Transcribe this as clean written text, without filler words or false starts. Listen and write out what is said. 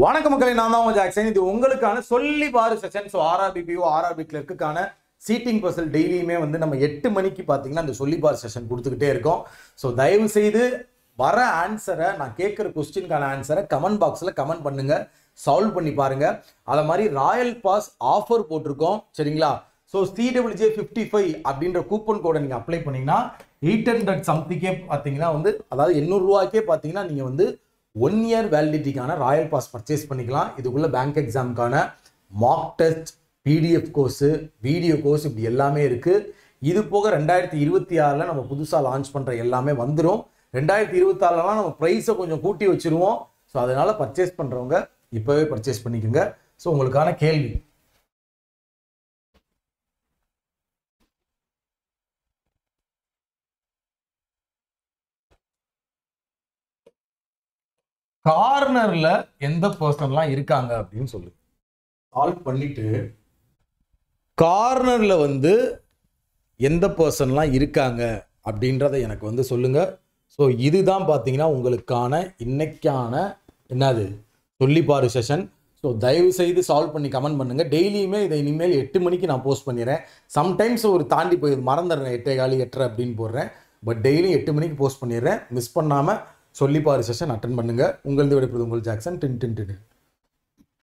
வணக்கம் மக்களே, நான் தான் ஜாக்சன். இது உங்களுக்கான சொல்லி பாரு செஷன். ஸோ ஆர்ஆர்பிபிஓ ஆர்ஆர்பி கிளர்க்குக்கான சீட்டிங் பர்சல் டெய்லியுமே வந்து நம்ம 8 மணிக்கு பார்த்தீங்கன்னா அந்த சொல்லி பாரு செஷன் கொடுத்துக்கிட்டே இருக்கோம். ஸோ தயவு செய்து வர ஆன்சரை, நான் கேட்குற கொஸ்டினுக்கான ஆன்சரை கமெண்ட் பாக்ஸில் கமெண்ட் பண்ணுங்க, சால்வ் பண்ணி பாருங்க. அதை மாதிரி ராயல் பாஸ் ஆஃபர் போட்டிருக்கோம், சரிங்களா? ஸோ CWJ55 அப்படின்ற கூப்பன் கோடை நீங்கள் அப்ளை பண்ணீங்கன்னா 800 சம்திங்கே பார்த்தீங்கன்னா வந்து, அதாவது 800 ரூபாய்க்கே பார்த்தீங்கன்னா நீங்கள் வந்து 1 இயர் வேலிடிட்டிக்கான ராயல் பாஸ் பர்ச்சேஸ் பண்ணிக்கலாம். இதுக்குள்ள பேங்க் எக்ஸாமுக்கான mark test, PDF course, video course, இப்படி எல்லாமே இருக்குது. இது போக 2026 நம்ம புதுசாக லான்ச் பண்ணுற எல்லாமே வந்துடும். 2026 நம்ம ப்ரைஸை கொஞ்சம் கூட்டி வச்சுருவோம். ஸோ அதனால் பர்ச்சேஸ் பண்ணுறவங்க இப்போவே பர்ச்சேஸ் பண்ணிக்கோங்க. ஸோ உங்களுக்கான கேள்வி, கார்னர்ல எந்த பர்சன்லாம் இருக்காங்க அப்படின்னு சொல்லு. சால்வ் பண்ணிட்டு கார்னர்ல வந்து எந்த பர்சன்லாம் இருக்காங்க அப்படின்றத எனக்கு வந்து சொல்லுங்க. ஸோ இதுதான் பார்த்தீங்கன்னா உங்களுக்கான இன்னைக்கான என்னது சொல்லிப்பாரு செஷன். ஸோ தயவு செய்து சால்வ் பண்ணி கமெண்ட் பண்ணுங்க. டெய்லியுமே இதை இனிமேல் 8 மணிக்கு நான் போஸ்ட் பண்ணிடுறேன். சம்டைம்ஸ் ஒரு தாண்டி போய் மறந்துடுறேன், 8:15 8:30 அப்படின்னு போடுறேன். பட் டெய்லி 8 மணிக்கு போஸ்ட் பண்ணிடுறேன். மிஸ் பண்ணாமல் சொல்லிப்பாரு செஷன் அட்டன் பண்ணுங்க. உங்களது விடைபெறுவது உங்கள் ஜாக்சன். டின் டின் டின்.